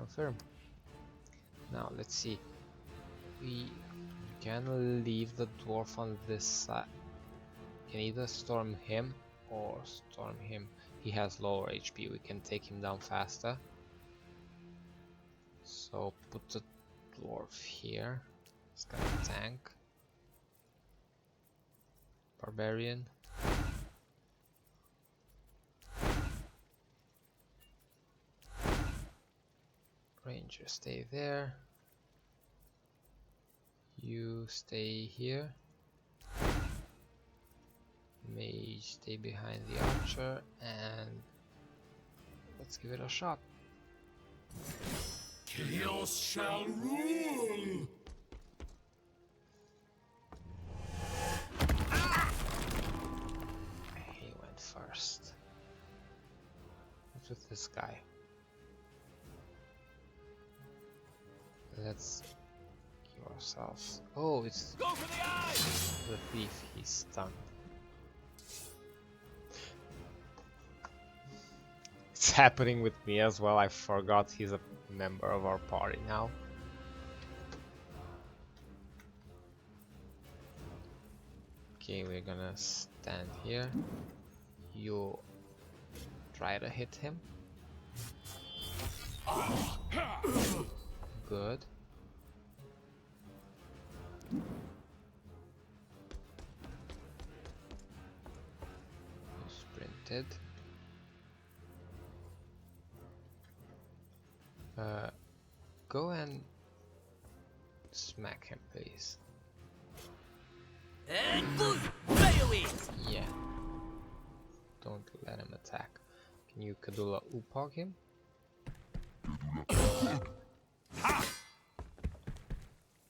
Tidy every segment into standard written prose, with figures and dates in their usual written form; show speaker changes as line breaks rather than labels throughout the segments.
confirm. Now let's see. We can leave the dwarf on this side. We can either storm him or storm him. He has lower HP. We can take him down faster. So put the dwarf here. He's got a tank. Barbarian. Ranger, stay there. You stay here. Mage, stay behind the archer, and let's give it a shot.
Chaos shall rule!
He went first. What's with this guy? Let's give ourselves. Oh, it's
Go for the eyes!
the thief. He's stunned. It's happening with me as well. I forgot he's a member of our party now. Okay, we're gonna stand here. You try to hit him. Good. You sprinted. Go and smack him, please. Yeah. Don't let him attack. Can you Kadula Upog him?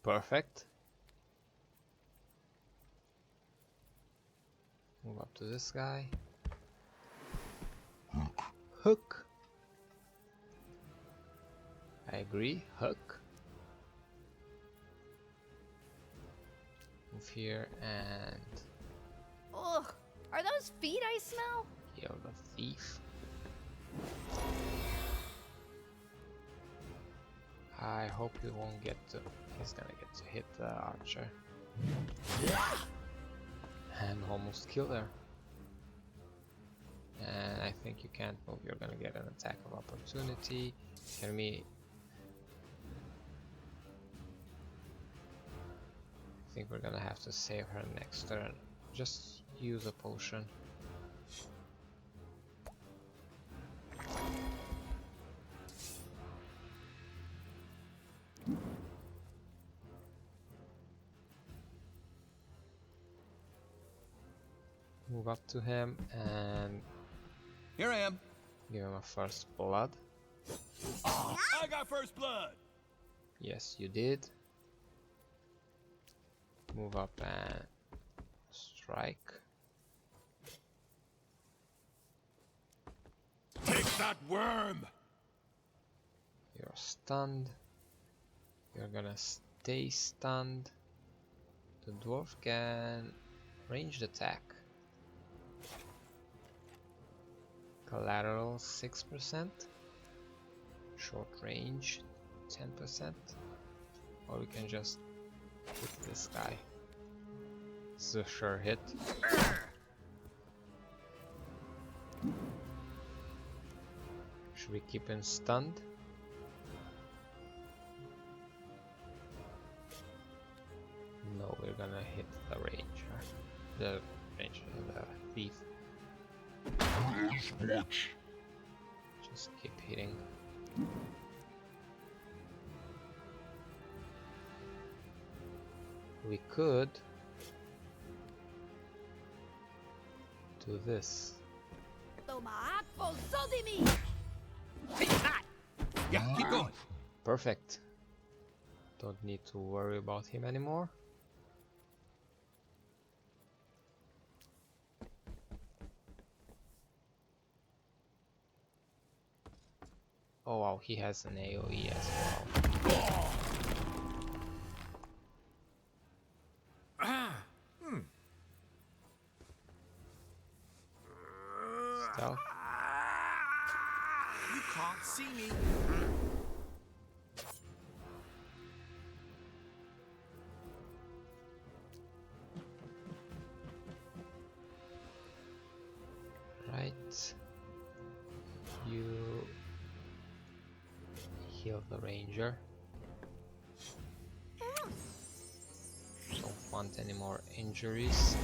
Perfect. Move up to this guy. Hook. I agree. Hook. Move here and
Ugh, are those feet I smell?
you're the thief. I hope he won't get to. He's gonna get to hit the archer. And almost kill her. And I think you can't move. You're gonna get an attack of opportunity. Can we? I think we're gonna have to save her next turn. Just use a potion. Move up to him and
Here I am.
give him a first blood.
I got first blood.
Yes, you did. Move up and strike.
Take that worm.
You're stunned. You're gonna stay stunned. The dwarf can ranged attack. Collateral 6%. Short range 10%. Or we can just hit this guy. This is a sure hit. Should we keep him stunned? No, we're gonna hit the ranger. The thief. Just keep hitting. We could do this.
Yeah, keep going.
Perfect. Don't need to worry about him anymore. Oh wow, he has an AoE as well. Stealth.
You can't see me.
Heal the ranger. Don't want any more injuries.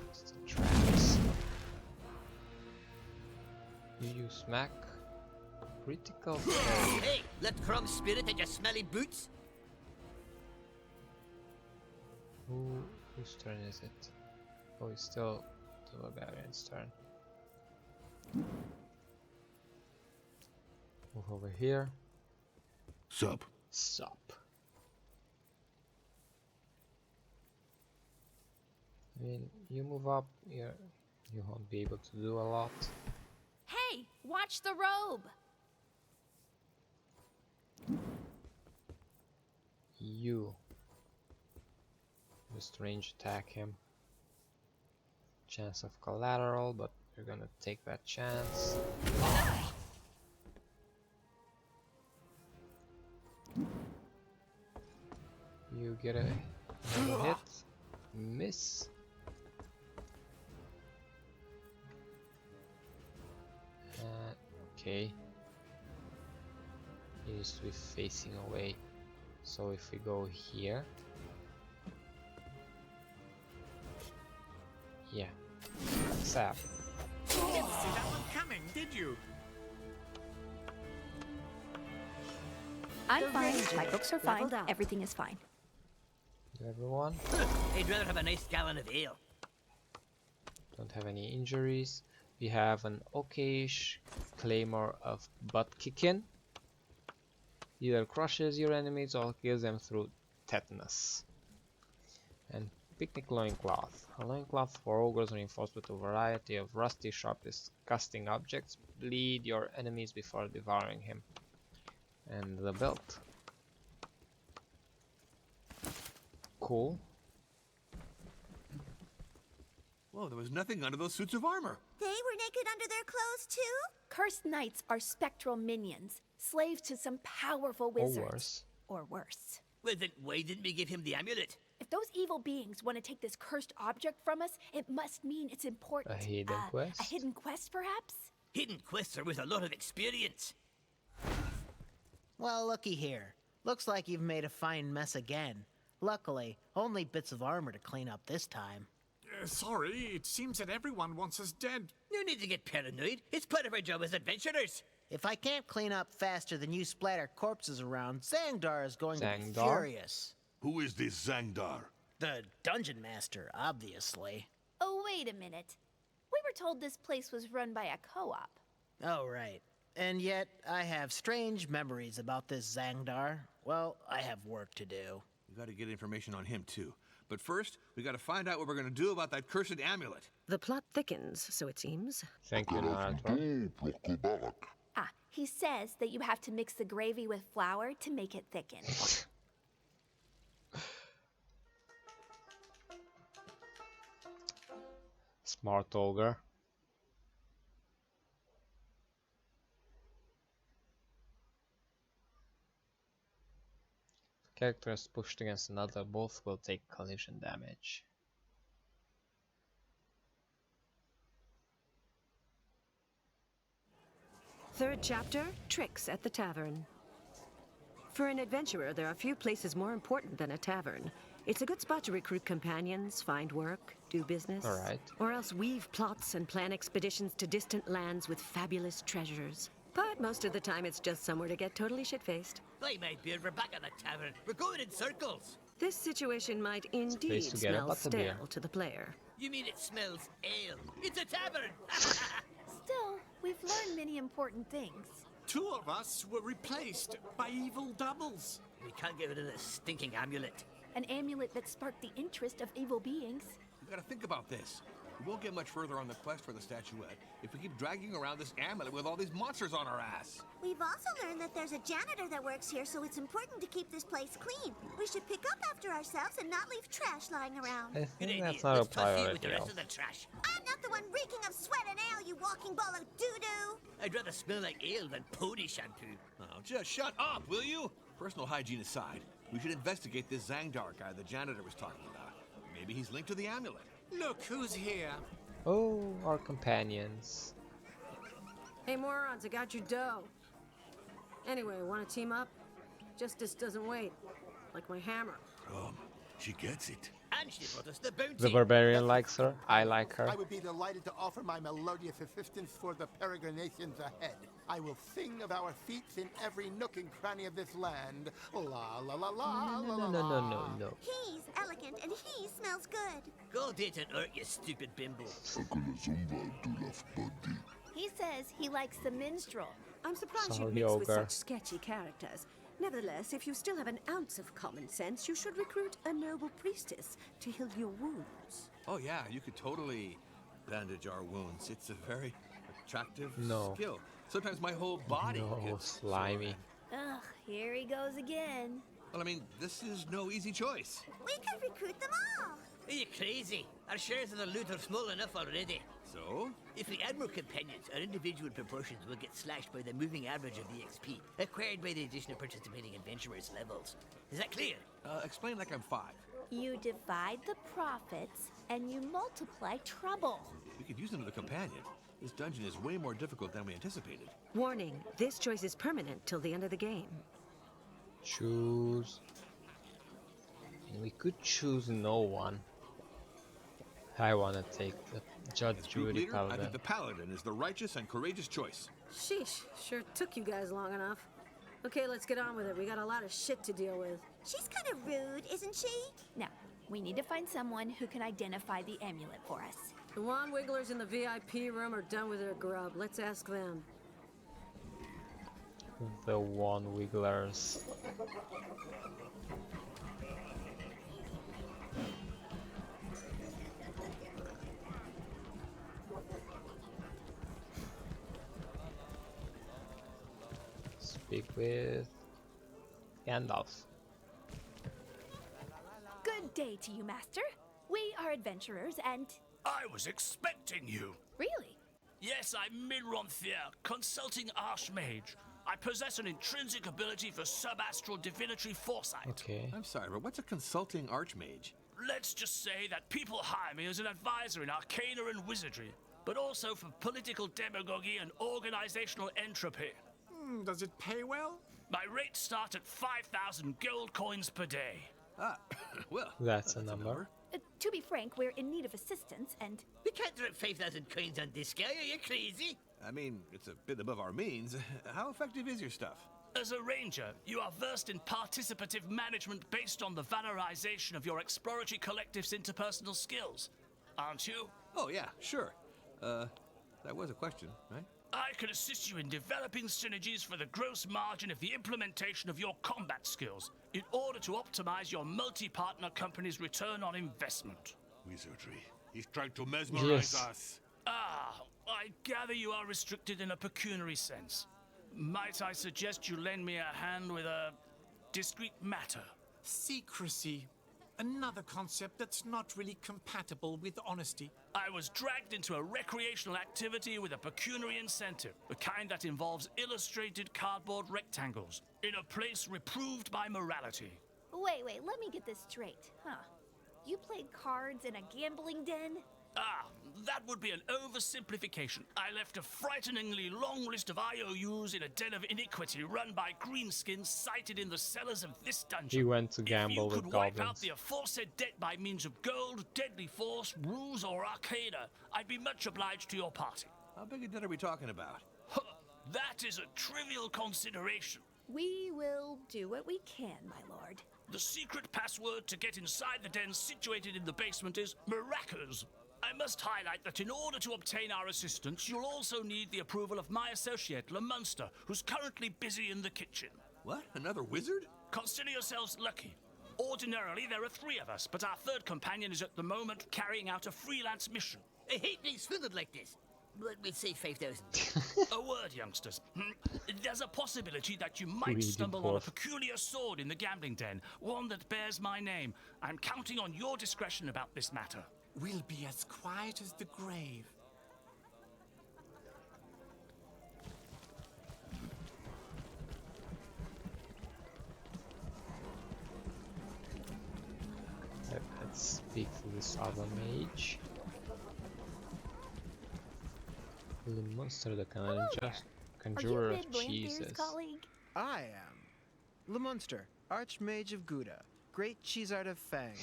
It's the traps. You smack. Critical failure.
Hey, let Crumb spirit at your smelly boots.
Whose turn is it? Oh, it's still the barbarian's turn. Move over here.
Sup?
Sup. I mean, you move up, you won't be able to do a lot.
Hey, watch the robe.
You just range attack him. Chance of collateral, but you're gonna take that chance. You get a hit, miss. Okay. He needs to be facing away. So if we go here, yeah, sap.
You didn't see that one coming, did you?
I'm fine. My books are fine. Everything is fine.
Everyone,
I'd rather have a nice gallon of ale.
don't have any injuries. We have an okayish claymore of butt kicking. Either crushes your enemies or kills them through tetanus. And picnic loincloth. A loincloth for ogres reinforced with a variety of rusty, sharp, disgusting objects. Bleed your enemies before devouring him. And the belt. Cool.
Whoa, there was nothing under those suits of armor.
They were naked under their clothes, too?
Cursed knights are spectral minions, slaves to some powerful wizards.
worse.
Or worse.
Well, then why didn't we give him the amulet?
If those evil beings want to take this cursed object from us, it must mean it's important.
A hidden quest?
A hidden quest, perhaps?
Hidden quests are with a lot of experience.
Well, looky here. Looks like you've made a fine mess again. Luckily, only bits of armor to clean up this time.
Sorry, it seems that everyone wants us dead.
No need to get paranoid. It's part of our job as adventurers.
If I can't clean up faster than you splatter corpses around, Zangdar is going to be
Zangdar?
furious.
Who is this Zangdar?
The dungeon master, obviously.
Oh, wait a minute. We were told this place was run by a co-op.
Oh, right. And yet, I have strange memories about this Zangdar. Well, I have work to do.
We gotta get information on him, too. But first, we gotta find out what we're gonna do about that cursed amulet.
The plot thickens, so it seems.
Thank you, narrator.
Ah, he says that you have to mix the gravy with flour to make it thicken.
Smart ogre. Characters pushed against another, both will take collision damage.
Third chapter, Tricks at the Tavern. For an adventurer, there are few places more important than a tavern. It's a good spot to recruit companions, find work, do business.
All right.
Or else weave plots and plan expeditions to distant lands with fabulous treasures. But most of the time, it's just somewhere to get totally shit-faced.
By my beard, we're back at the tavern. We're going in circles.
This situation might indeed
place to get a
smell
butterbeer.
stale to the player.
You mean it smells ale? It's a tavern!
Still, we've learned many important things.
2 of us were replaced by evil doubles.
We can't get rid of this stinking amulet.
An amulet that sparked the interest of evil beings.
We gotta think about this. We won't get much further on the quest for the statuette if we keep dragging around this amulet with all these monsters on our ass.
We've also learned that there's a janitor that works here, so it's important to keep this place clean. We should pick up after ourselves and not leave trash lying around.
I
Good
think
idea.
that's not a
Let's proceed with the
priority.
rest of the trash.
I'm not the one reeking of sweat and ale, you walking ball of doo-doo!
I'd rather smell like ale than pony shampoo.
Oh, just shut up, will you? Personal hygiene aside, we should investigate this Zangdar guy the janitor was talking about. Maybe he's linked to the amulet.
Look who's here.
Oh, our companions.
Hey, morons, I got your dough. Anyway, want to team up? Justice doesn't wait. Like my hammer.
She gets it.
And she brought us the bounty.
The barbarian likes her. I like her.
I would be delighted to offer my melodious assistance for the peregrinations ahead. I will sing of our feats in every nook and cranny of this land. La la la la
No,
la
no,
la.
no, no, no, no.
He's elegant and he smells good.
Go date and hurt, you stupid bimbo.
He says he likes the minstrel.
I'm surprised
Sorry,
you'd mix with
ogre.
such sketchy characters. Nevertheless, if you still have an ounce of common sense, you should recruit a noble priestess to heal your wounds.
Oh yeah, you could totally bandage our wounds. It's a very attractive
No.
skill. Sometimes my whole body
No,
gets
slimy.
sore.
Ugh, here he goes again.
Well, I mean, this is no easy choice.
We could recruit them all.
Are you crazy? Our shares of the loot are small enough already.
So?
If we add more companions, our individual proportions will get slashed by the moving average of the XP, acquired by the addition of participating adventurers' levels. Is that clear?
Explain like I'm 5.
You divide the profits and you multiply trouble.
We could use another companion. This dungeon is way more difficult than we anticipated.
Warning, this choice is permanent till the end of the game.
Choose. And we could choose no one. I wanna take the Judge
As group
Judy
leader, I
Paladin.
think the paladin is the righteous and courageous choice.
Sheesh, sure took you guys long enough. Okay, let's get on with it. We got a lot of shit to deal with.
She's kind of rude, isn't she?
Now, we need to find someone who can identify the amulet for us.
The wand wigglers in the VIP room are done with their grub. Let's ask them.
The Wand Wigglers. Speak with Gandalf.
Good day to you, Master. We are adventurers and...
I was expecting you.
Really?
Yes, I'm Minronthier, consulting archmage. I possess an intrinsic ability for subastral divinatory foresight.
Okay.
I'm sorry, but what's a consulting archmage?
Let's just say that people hire me as an advisor in arcana and wizardry, but also for political demagogy and organizational entropy.
Does it pay well?
My rates start at 5,000 gold coins per day.
Ah, well,
That's a number.
To be frank, we're in need of assistance and...
We can't drop 5,000 coins on this guy, are you crazy?
I mean, it's a bit above our means. How effective is your stuff?
As a ranger, you are versed in participative management based on the valorization of your exploratory collective's interpersonal skills, aren't you?
Oh, yeah, sure. That was a question, right?
I can assist you in developing synergies for the gross margin of the implementation of your combat skills in order to optimize your multi-partner company's return on investment.
Wizardry. He's trying to mesmerize
Yes.
us.
Ah, I gather you are restricted in a pecuniary sense. Might I suggest you lend me a hand with a discreet matter?
Secrecy. Another concept that's not really compatible with honesty.
I was dragged into a recreational activity with a pecuniary incentive, the kind that involves illustrated cardboard rectangles, in a place reproved by morality.
Wait, let me get this straight. Huh. You played cards in a gambling den?
Ah, that would be an oversimplification. I left a frighteningly long list of IOUs in a den of iniquity run by greenskins sighted in the cellars of this dungeon.
He went to gamble
If you
with
could wipe out
goblins.
the aforesaid debt by means of gold, deadly force, rules, or arcana, I'd be much obliged to your party.
How big a debt are we talking about?
Huh, that is a trivial consideration.
We will do what we can, my lord.
The secret password to get inside the den situated in the basement is Maracas. I must highlight that in order to obtain our assistance, you'll also need the approval of my associate, Lemunster, who's currently busy in the kitchen.
What? Another wizard?
Consider yourselves lucky. Ordinarily, there are 3 of us, but our 3rd companion is at the moment carrying out a freelance mission.
I hate being swindled like this. But we'd say 5,000.
A word, youngsters. There's a possibility that you might
Really
stumble on a
dwarf.
peculiar sword in the gambling den, one that bears my name. I'm counting on your discretion about this matter.
We'll be as quiet as the grave.
Let's speak to this other mage. The monster that can just
Are you
conjure
Mid Lanthier's
cheeses.
colleague?
I am. Lemunster, Archmage of Gouda, Great Cheesart of Fang.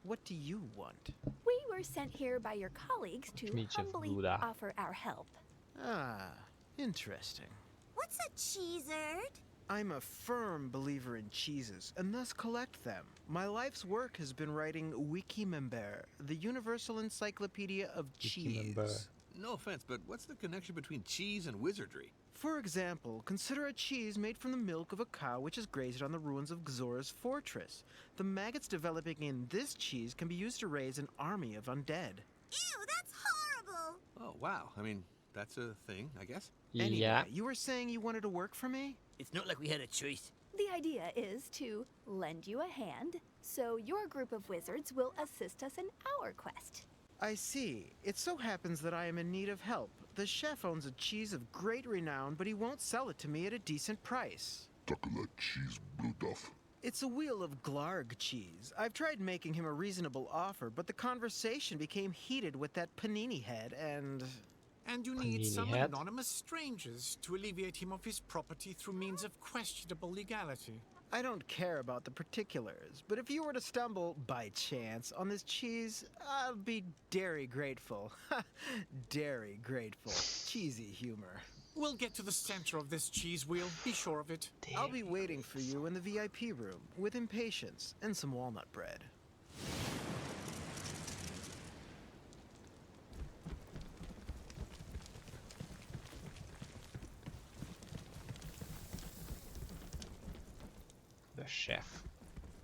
What do you want?
We were sent here by your colleagues to
Archmage of
humbly
Gouda.
offer our help.
Ah, interesting.
What's a cheesert?
I'm a firm believer in cheeses, and thus collect them. My life's work has been writing Wikimember, the universal encyclopedia of cheese.
Wikimember.
No offense, but what's the connection between cheese and wizardry?
For example, consider a cheese made from the milk of a cow which is grazed on the ruins of Xor's fortress. The maggots developing in this cheese can be used to raise an army of undead.
Ew, that's horrible!
Oh, wow. I mean, that's a thing, I guess.
Anyway,
Yeah.
you were saying you wanted to work for me?
It's not like we had a choice.
The idea is to lend you a hand, so your group of wizards will assist us in our quest.
I see. It so happens that I am in need of help. The chef owns a cheese of great renown, but he won't sell it to me at a decent price.
Takala cheese blue duff.
It's a wheel of Glarg cheese. I've tried making him a reasonable offer, but the conversation became heated with that panini head and...
And you need
Panini
some
head?
anonymous strangers to alleviate him of his property through means of questionable legality.
I don't care about the particulars, but if you were to stumble, by chance, on this cheese, I'll be dairy grateful. Dairy grateful. Cheesy humor.
We'll get to the center of this cheese wheel, be sure of it.
I'll be waiting for you in the VIP room, with impatience and some walnut bread.
The chef.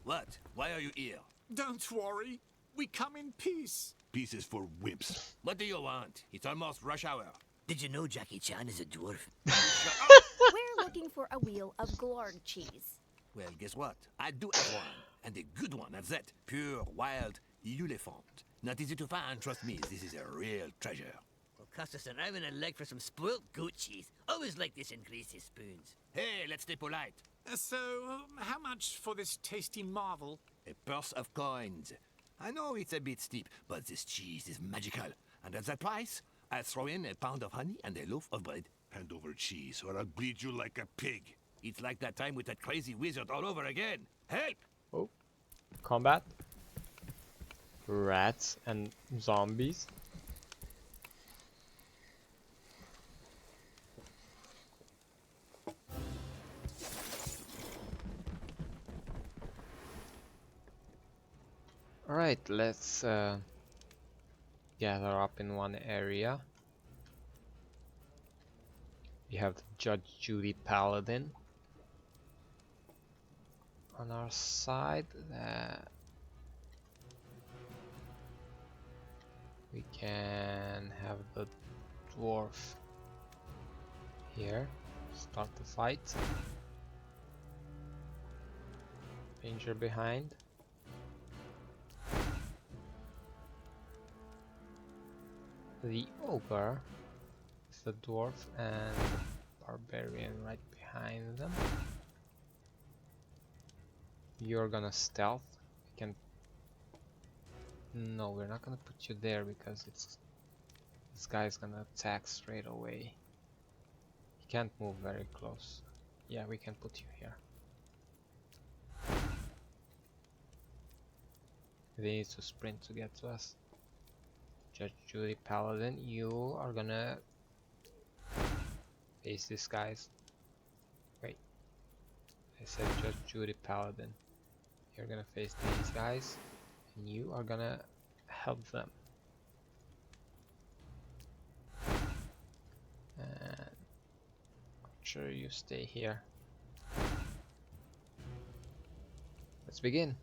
What? Why are you here?
Don't worry, we come in peace.
Pieces for wimps. What do you want? It's almost rush hour.
Did you know Jackie Chan is a dwarf?
We're looking for a wheel of Glarg cheese.
Well, guess what? I do have one. And a good one at that. Pure, wild, elephant. Not easy to find, trust me. This is a real treasure.
Will cost us an arm and a leg for some spoilt goat cheese. Always like this in greasy spoons.
Hey, let's stay polite.
So, how much for this tasty marvel?
A purse of coins. I know it's a bit steep, but this cheese is magical. And at that price, I'll throw in a pound of honey and a loaf of bread.
Hand over cheese, or I'll bleed you like a pig.
It's like that time with that crazy wizard all over again. Help!
Oh. Combat. Rats and zombies. Alright, let's gather up in one area. We have the Judge Judy Paladin on our side. We can have the dwarf here. Start the fight. Ranger behind. The ogre is the dwarf and barbarian right behind them. You're gonna stealth. We can. No, we're not gonna put you there because this guy's gonna attack straight away. He can't move very close. Yeah, we can put you here. They need to sprint to get to us. Judge Judy Paladin, you are gonna face these guys. Wait, I said Judge Judy Paladin. You're gonna face these guys, and you are gonna help them. And Archer, you stay here. Let's begin.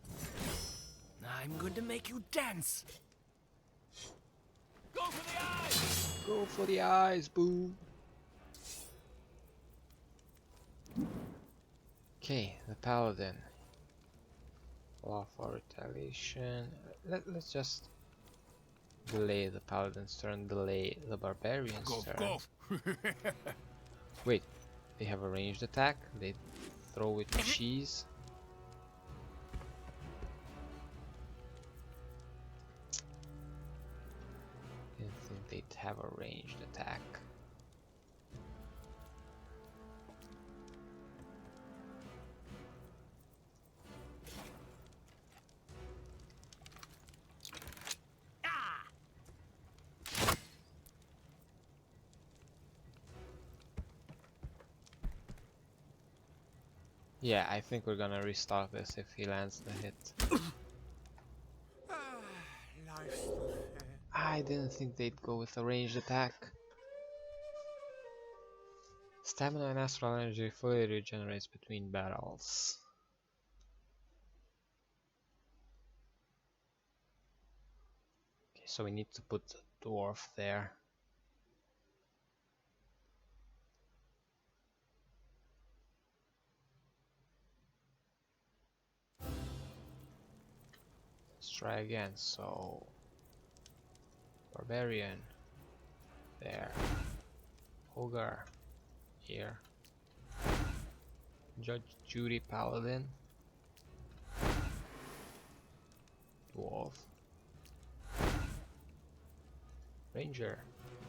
I'm going to make you dance. Go for the eyes!
Go for the eyes, boo! Okay, the paladin. Law for retaliation. Let's just delay the paladin's turn, delay the barbarian's turn.
Go.
Wait, they have a ranged attack, they throw with cheese. they'd have a ranged attack. Yeah, I think we're gonna restart this if he lands the hit. I didn't think they'd go with a ranged attack. Stamina and astral energy fully regenerates between battles. Okay, so we need to put the dwarf there. Let's try again. So barbarian there, ogre here, Judge Judy paladin, dwarf, ranger.